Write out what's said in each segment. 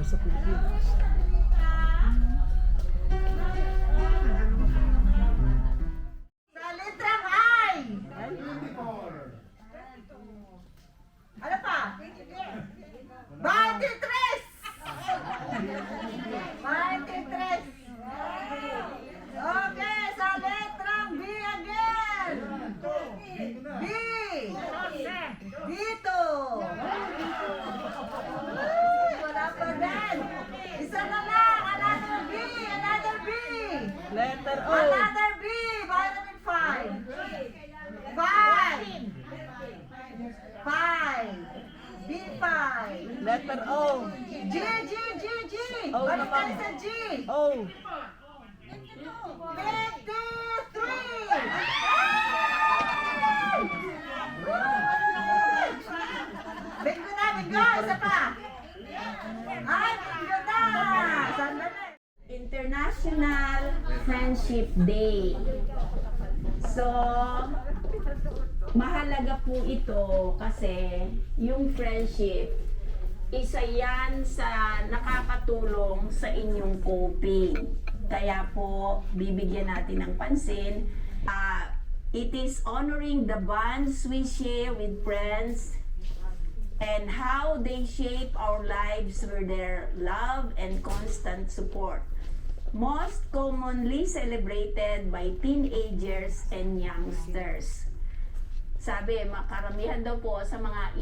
sa Philippines. Sa letrang I. Ano pa? 23! 23! Okay, sa letrang B again. B. Dito. Wala pa din. Isa na lang. Another B. Another B. Letter O. Another B. Vitamin 5. 5. 5. B5. Letter O. G, G, G, G. O Balik naman. tayo sa G. O. 53! Bingo na, bingo! Isa pa! Ay, bingo na! Sandali! International Friendship Day. So, mahalaga po ito kasi yung friendship, isa yan sa nakakatulong sa inyong coping. Kaya po, bibigyan natin ng pansin. It is honoring the bonds we share with friends and how they shape our lives with their love and constant support. Most commonly celebrated by teenagers and youngsters. Sabi, makaramihan daw po sa mga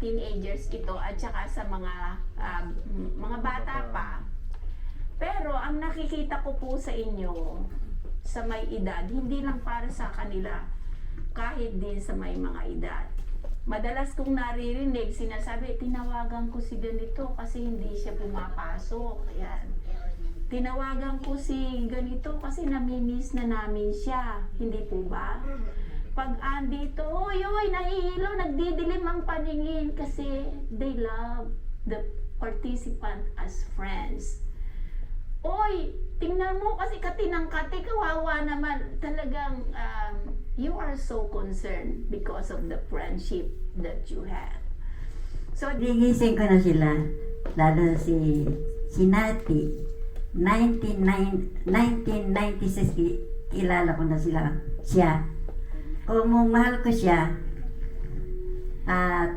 teenagers ito at saka sa mga bata pa. Pero ang nakikita ko po sa inyo, sa may edad, hindi lang para sa kanila, kahit din sa may mga edad. Madalas kong naririnig, sinasabi, tinawagan ko si ganito kasi hindi siya pumapasok. Ayan. Tinawagan ko si ganito kasi namimiss na namin siya. Hindi po ba? Pag andito, uy, nahihilo, nagdidilim ang paningin kasi they love the participant as friends. Oy, tingnan mo kasi katinang-kati, kawawa naman. Talagang, you are so concerned because of the friendship that you have. So, Gigising ko na sila, lalo na si Nati. 1996, kilala ko na siya. Kung mahal ko siya,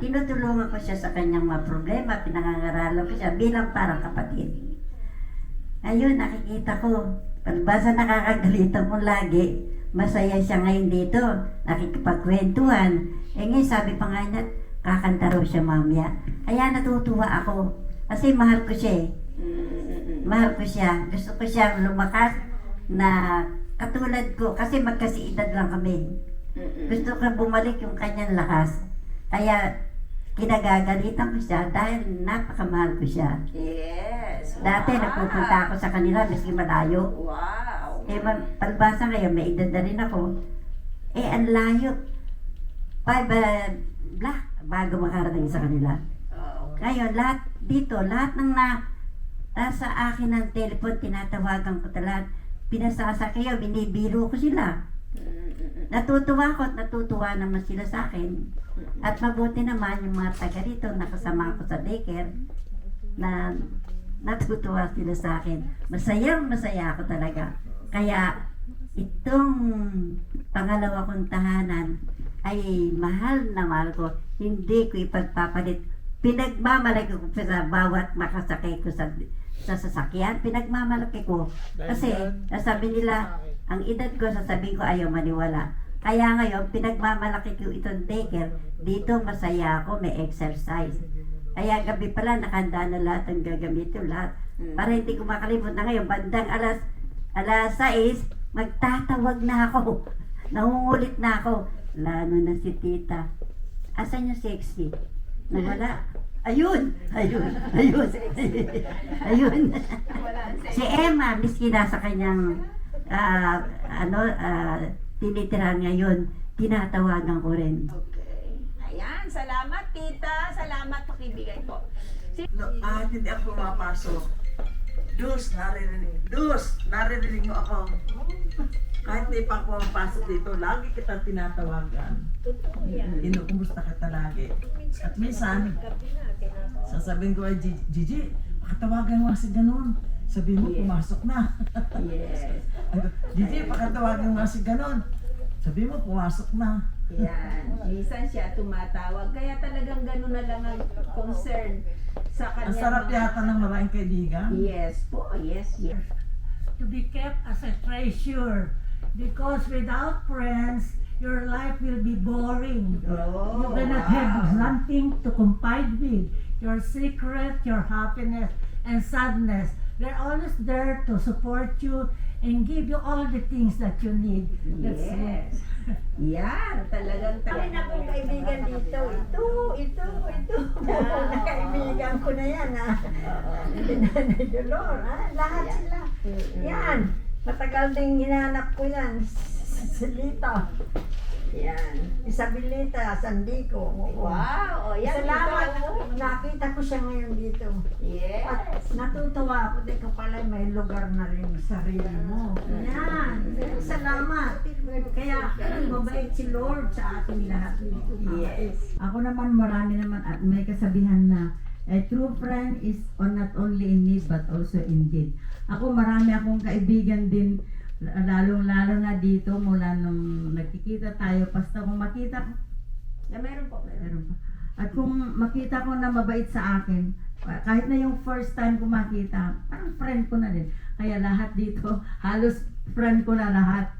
tinutulungan ko siya sa kanyang mga problema, pinangangaralan ko siya bilang parang kapatid. Ayun, nakikita ko, palibasa nakakagalitan mo lagi, masaya siya ngayon dito, nakikipagkwentuhan. Ngayon sabi pa nga niya, kakanta raw siya mamaya. Kaya natutuwa ako, kasi mahal ko siya eh. Mahal ko siya, gusto ko siyang lumakas na katulad ko, kasi magkasiedad lang kami. Gusto ko bumalik yung kanyang lakas. Kaya kinagagalitan ko siya dahil napakamahal ko siya. yes. Dati napupunta ako sa kanila maski malayo. Wow. Palibasa ngayon, may edad na rin ako. Ang layo. 5 black bago makarating sa kanila. Ngayon, lahat dito, lahat ng nasa akin ng telepon, tinatawagan ko talaga. Pinasasakayaw, binibiro ko sila. Natutuwa ko at natutuwa naman sila sa akin. At mabuti naman yung mga taga rito, nakasama ko sa daycare, na natutuwa sila sa akin. Masaya ako talaga. Kaya itong pangalawa kong tahanan ay mahal na mahal ko. Hindi ko ipagpapalit. Pinagmamalaki ko sa bawat makasakay ko sa sasakyan. Pinagmamalaki ko. Kasi sabi nila, ang edad ko, sasabihin ko ayaw maniwala. Kaya ngayon, pinagmamalaki ko itong daycare. Dito masaya ako, may exercise. Kaya gabi pala, nakahanda na lahat ang gagamitin lahat. Para hindi ko makalimut na ngayon, bandang alas 6, magtatawag na ako. Nangungulit na ako. Lalo na si tita. Asan yung sexy? Nawala. Ayun! Si Emma, miski nasa kanyang tinitirahan ngayon, tinatawagan ko rin. Okay. Ayan, salamat tita. Salamat pakibigay po. Kahit hindi ako pumapasok, Dus, naririnig mo ako. Kahit hindi pa ako pumapasok dito, lagi kitang tinatawagan. Kumusta kita lagi. At minsan, sasabihin ko ay Gigi, pakatawagan mo si ganon. Sabi mo, Yes. pumasok na. Yes. DJ, pakatawagan mo si ganon. Sabi mo, pumasok na. Yan. Minsan siya tumatawag. Kaya talagang gano'n na lang ang concern sa kanya. Ang sarap yata ng maraming kaibigan. Yes po. Yes, yes. To be kept as a treasure, because without friends, your life will be boring. Oh, You cannot have nothing to confide with. Your secret, your happiness, and sadness. They're always there to support you and give you all the things that you need. That's it. Yes. Yan. Talagang Ay, akong kaibigan dito. Ito. Kaibigan ko na yan, ha? Nanay Dolor, ha? Lahat sila. Yan. Matagal din hinanap ko yan. Silita. Yan. Isabelita, Sandico. Wow. O, yan. Salamat. Ito. Nakita ko siya ngayon dito. Yes. At natutuwa ako din ko pala may lugar na rin sa sarili mo. Yan. Salamat. Kaya mabait si Lord sa ating lahat. Yes. Ako naman marami naman at may kasabihan na a true friend is not only in need but also in deed. Ako marami akong kaibigan din lalong-lalo na dito mula nung nagkikita tayo. Basta kung makita ko, Meron po. meron pa. At kung makita ko na mabait sa akin, kahit na yung first time ko makita, parang friend ko na din. Kaya lahat dito, halos friend ko na lahat.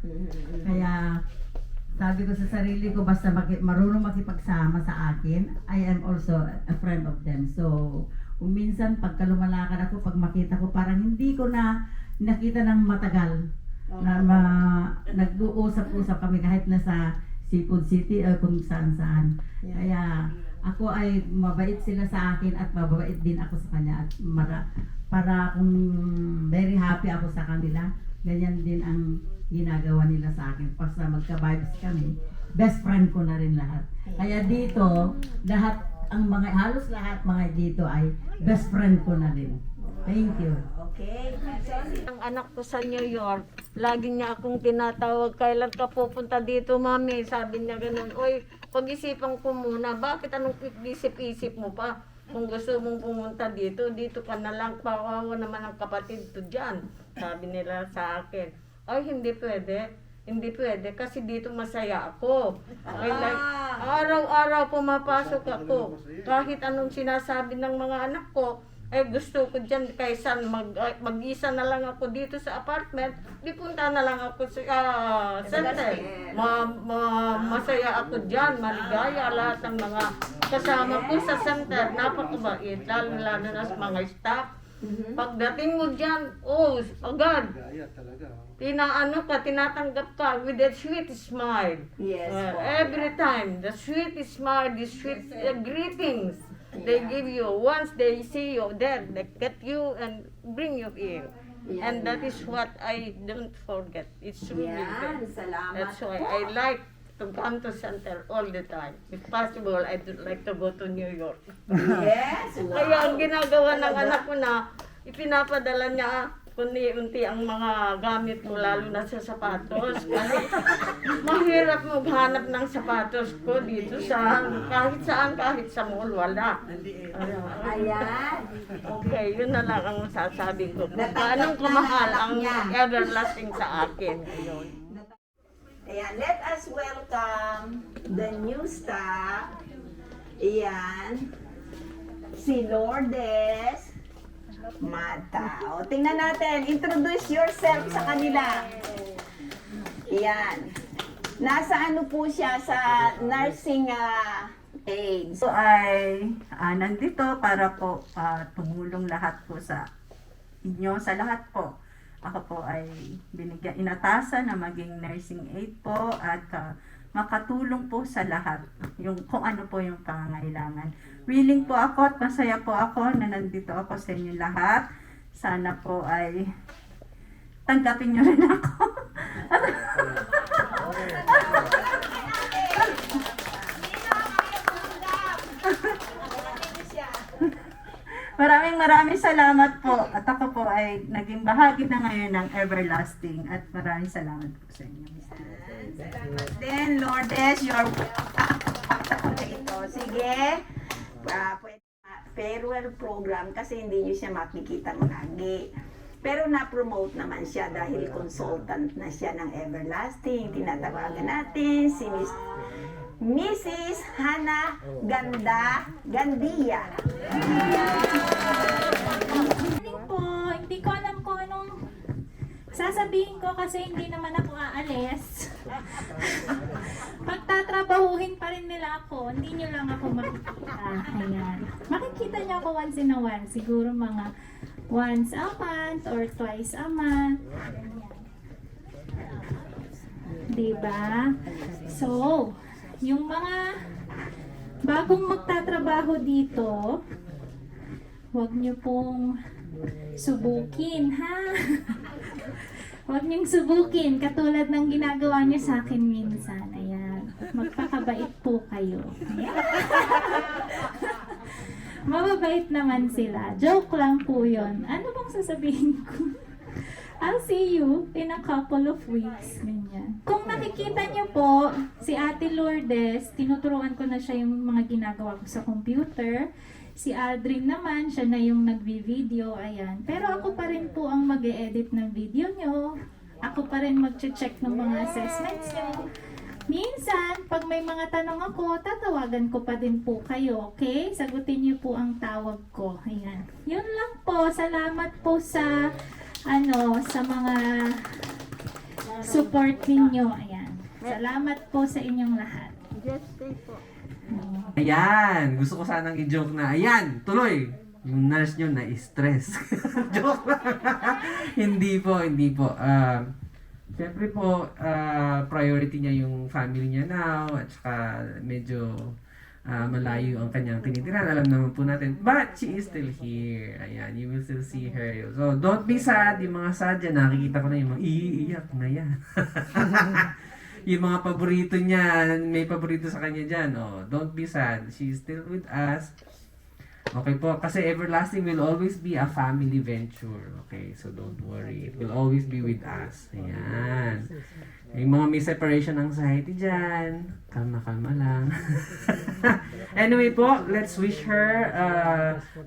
Kaya sabi ko sa sarili ko, basta marunong makipagsama sa akin, I am also a friend of them. So, kung minsan pagka lumalakad ako, pag makita ko, parang hindi ko na nakita ng matagal. Na nag-uusap-usap kami kahit nasa Seafood City o kung saan-saan. Kaya ako ay mabait sila sa akin at mabait din ako sa kanya at para kung very happy ako sa kanila, ganyan din ang ginagawa nila sa akin. Basta magka-vibes kami, best friend ko na rin lahat. Kaya dito, halos lahat mga dito ay best friend ko na rin. Thank you. Okay. Ang anak ko sa New York, lagi niya akong tinatawag, kailan ka pupunta dito, mami? Sabi niya ganun, oy, pag-isipan ko muna, bakit anong isip-isip mo pa? Kung gusto mong pumunta dito, dito ka na lang, pawawa naman ang kapatid to dyan. Sabi nila sa akin, ay hindi pwede kasi dito masaya ako. Ay, like, araw-araw pumapasok ako. Kahit anong sinasabi ng mga anak ko, gusto ko dyan kaysa mag-isa na lang ako dito sa apartment, di punta na lang ako sa center. Masaya ako dyan, maligaya lahat ng mga kasama ko sa center, napakabait, lalo na sa mga staff. Pagdating mo dyan, agad, tinatanggap ka with a sweet smile. Yes. Every time, the sweet smile, the sweet greetings. They give you, once they see you there, they get you and bring you in. Yeah. And that is what I don't forget. It's really Yan. good. Salamat That's why po. I like to come to center all the time. If possible, I would like to go to New York. Yes. Wow. Kaya ang ginagawa ng anak ko na, ipinapadala niya kunti-unti ang mga gamit mo, lalo na sa sapatos. Kasi mahirap maghanap ng sapatos ko dito sa kahit sa mall, wala. Ayan. Okay, yun na lang ang sasabi ko. Kung anong kamahal ang everlasting sa akin. Ayun. Ayan, let us welcome the new staff. Ayan. Si Lourdes Mata. O, tingnan natin. Introduce yourself sa kanila. Ayan. Nasa ano po siya sa nursing aid. So ay nandito para po tumulong lahat po sa inyo, sa lahat po. Ako po ay inatasan na maging nursing aid po at makatulong po sa lahat yung kung ano po yung pangangailangan. Willing po ako at masaya po ako na nandito ako sa inyo lahat. Sana po ay tanggapin nyo rin ako. Maraming salamat po. At ako po ay naging bahagi na ngayon ng Everlasting. At maraming salamat po sa inyo. Then, Lourdes, you're welcome. Sige. Pwede farewell program kasi hindi nyo siya makikita lagi. Pero na-promote naman siya dahil consultant na siya ng Everlasting. Tinatawagan natin si Mrs. Hannah Gandia. Morning po. Hindi ko alam kung anong sasabihin ko kasi hindi naman ako aalis. Pagtatrabahuhin pa rin nila ako, hindi nyo lang ako makikita. Ayan. Makikita nyo ako once in a while. Siguro mga once a month or twice a month. Diba? So, yung mga bagong magtatrabaho dito, huwag nyo pong subukin, ha? Huwag niyong subukin, katulad ng ginagawa niyo sa akin minsan. Ayan. Magpakabait po kayo. Mababait naman sila. Joke lang po yun. Ano bang sasabihin ko? I'll see you in a couple of weeks. Ganyan. Kung nakikita niyo po, si Ate Lourdes, tinuturuan ko na siya yung mga ginagawa ko sa computer. Si Aldrin naman, siya na yung nagvi-video, ayan. Pero ako pa rin po ang mag-e-edit ng video nyo. Ako pa rin mag-check ng mga assessments nyo. Minsan, pag may mga tanong ako, tatawagan ko pa din po kayo, okay? Sagutin niyo po ang tawag ko. Ayan. Yun lang po. Salamat po sa, sa mga support ninyo. Ayan. Salamat po sa inyong lahat. Ayan, gusto ko sanang i-joke na, ayan, tuloy, yung nurse nyo na-stress. Joke lang. Hindi po. Siyempre po, priority niya yung family niya now, at saka medyo malayo ang kanyang tinitiran. Alam naman po natin, but she is still here. Ayan, you will still see her. So, don't be sad. Yung mga sad dyan, nakikita ko na yung mga iiyak na yan. Yung mga paborito niya, may paborito sa kanya dyan. Oh, don't be sad. She's still with us. Okay po, kasi Everlasting will always be a family venture. Okay, so don't worry. It will always be with us. Ayan. Yung mga may separation anxiety dyan, kalma-kalma lang. Anyway po, let's wish her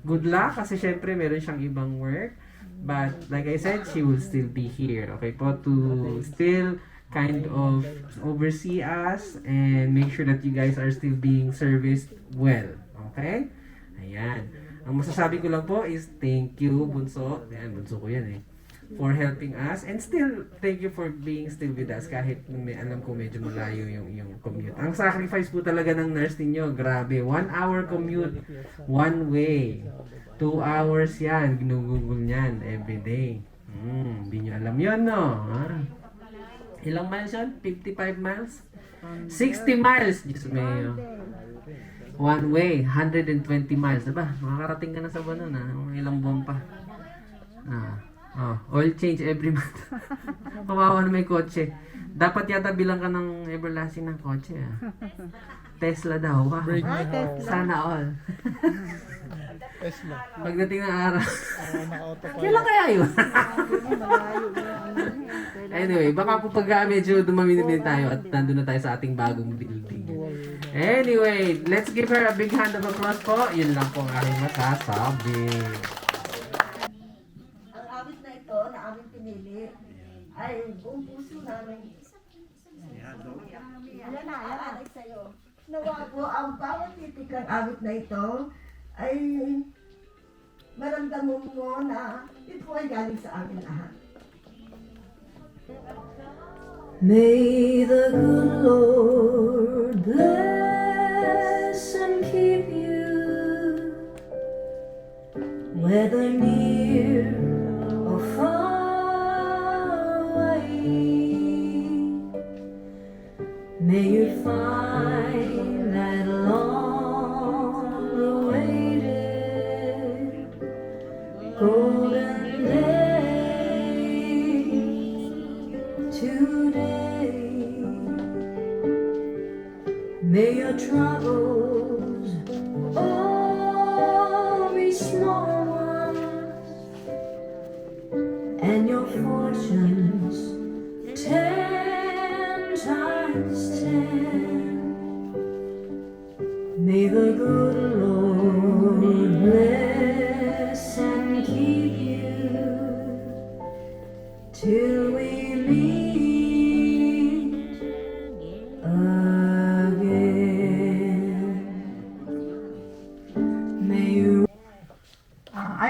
good luck kasi syempre meron siyang ibang work. But like I said, she will still be here. Okay po, to still kind of oversee us and make sure that you guys are still being serviced well. Okay? Ayan. Ang masasabi ko lang po is thank you, Bunso. Ayan, Bunso ko yan eh. For helping us. And still, thank you for being still with us kahit alam ko medyo malayo yung commute. Ang sacrifice po talaga ng nurse ninyo, grabe. 1 hour commute, one way. 2 hours yan, ginugugol niyan everyday. Hindi nyo alam yun, no? Ha? Ilang miles yun? 55 miles? 60 miles! Diyos mayo. One way, 120 miles. Diba? Makakarating ka na sa buwan nun, ha? Ilang buwan pa. Oil change every month. Kawawa na may kotse. Dapat yata bilang ka ng Everlasting ng kotse, ha? Tesla daw, ha? Sana all. Pagdating ng araw. Kailan kaya yun? Anyway, baka po pag medyo dumami tayo at nandun na tayo sa ating bagong building. Anyway, let's give her a big hand of applause po. Yun lang po ang aking masasabi. Ang awit na ito na aming pinili ay buong puso namin. Yan na, sa'yo. Nawa po ang bawat titik ng awit na ito ay maramdaman mo na ito ay galing sa amin lahat. May the good Lord bless and keep you, whether near or far away. May you find that long-awaited golden day today. May your troubles all be small ones,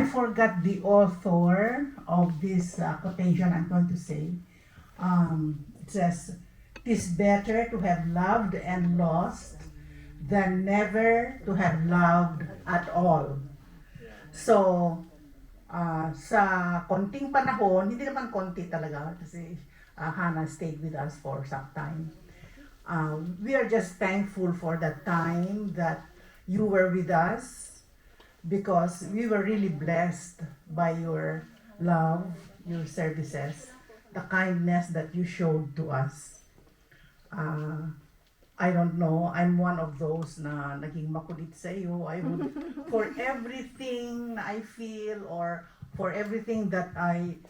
I forgot the author of this quotation I'm going to say. It says, "'Tis better to have loved and lost than never to have loved at all." So, sa konting panahon, hindi naman konti talaga kasi Hannah stayed with us for some time. We are just thankful for that time that you were with us because we were really blessed by your love, your services, the kindness that you showed to us. I don't know, I'm one of those na naging makulit sa iyo. I would, for everything I feel or for everything that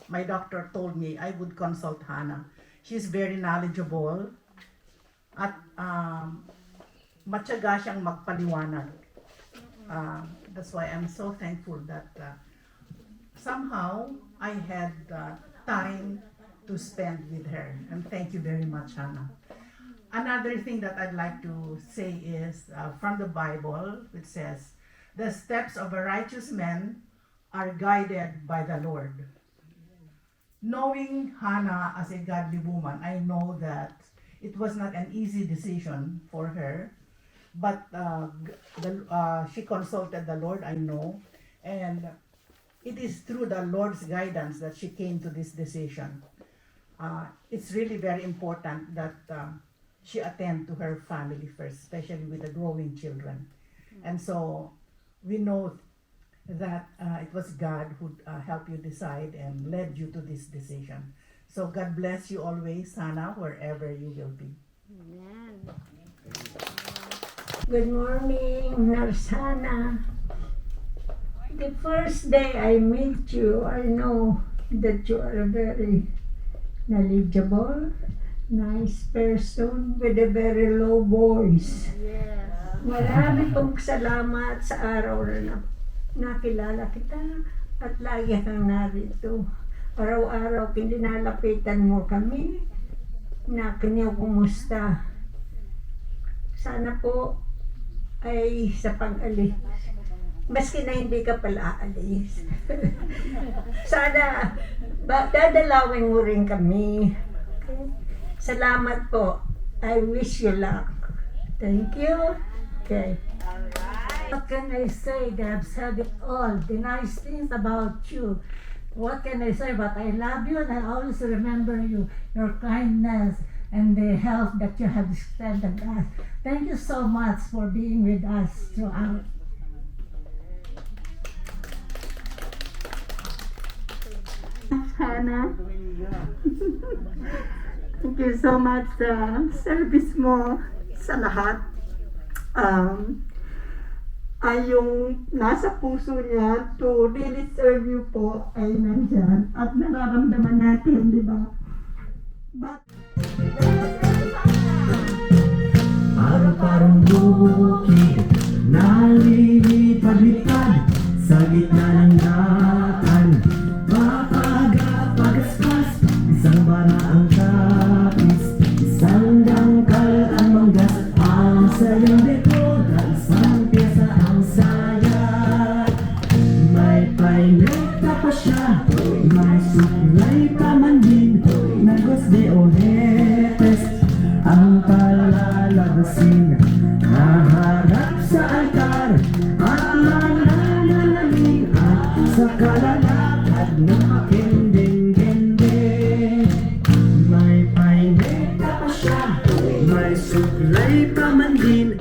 my doctor told me, I would consult Hannah. She's very knowledgeable at matyaga siyang magpaliwanag. That's why I'm so thankful that somehow I had time to spend with her. And thank you very much, Hannah. Another thing that I'd like to say is from the Bible, which says, "The steps of a righteous man are guided by the Lord." Knowing Hannah as a godly woman, I know that it was not an easy decision for her, but she consulted the Lord, I know, and it is through the Lord's guidance that she came to this decision. It's really very important that she attend to her family first, especially with the growing children. And so we know that it was God who helped you decide and led you to this decision. So God bless you always, Hannah, wherever you will be. Amen. Good morning, Nurse Hannah. The first day I meet you, I know that you are a very knowledgeable, nice person with a very low voice. Yes. Marami pong salamat sa araw na nakilala kita at lagi kang narito. Araw-araw pinilalapitan mo kami na kumusta. Sana po ay sa pag-alis. Maski na hindi ka pala aalis. Sana dadalawin mo rin kami. Okay? Salamat po. I wish you luck. Thank you. Okay. What can I say? They have said it all. The nice things about you. What can I say? But I love you and I always remember you, your kindness and the help that you have extended us. Thank you so much for being with us throughout. Hannah, thank you so much sa service mo sa lahat. Ay yung nasa puso niya to really serve you po ay nandyan at nararamdaman natin, di ba? But Parang bukid na lilipad-lipad sa gitna ng daan. Pagaspas, isang bara ang kapis, isang dangkal ang manggas, ang sayang likod at isang pyesa ang sayat. May painita pa siya, may suklay pa man din, nagos de ojetes ang palalabasin. Naharap sa altar at mananalamin at sa kalalakad ng makinding-ginding. May painita pa siya, may suklay pa man din.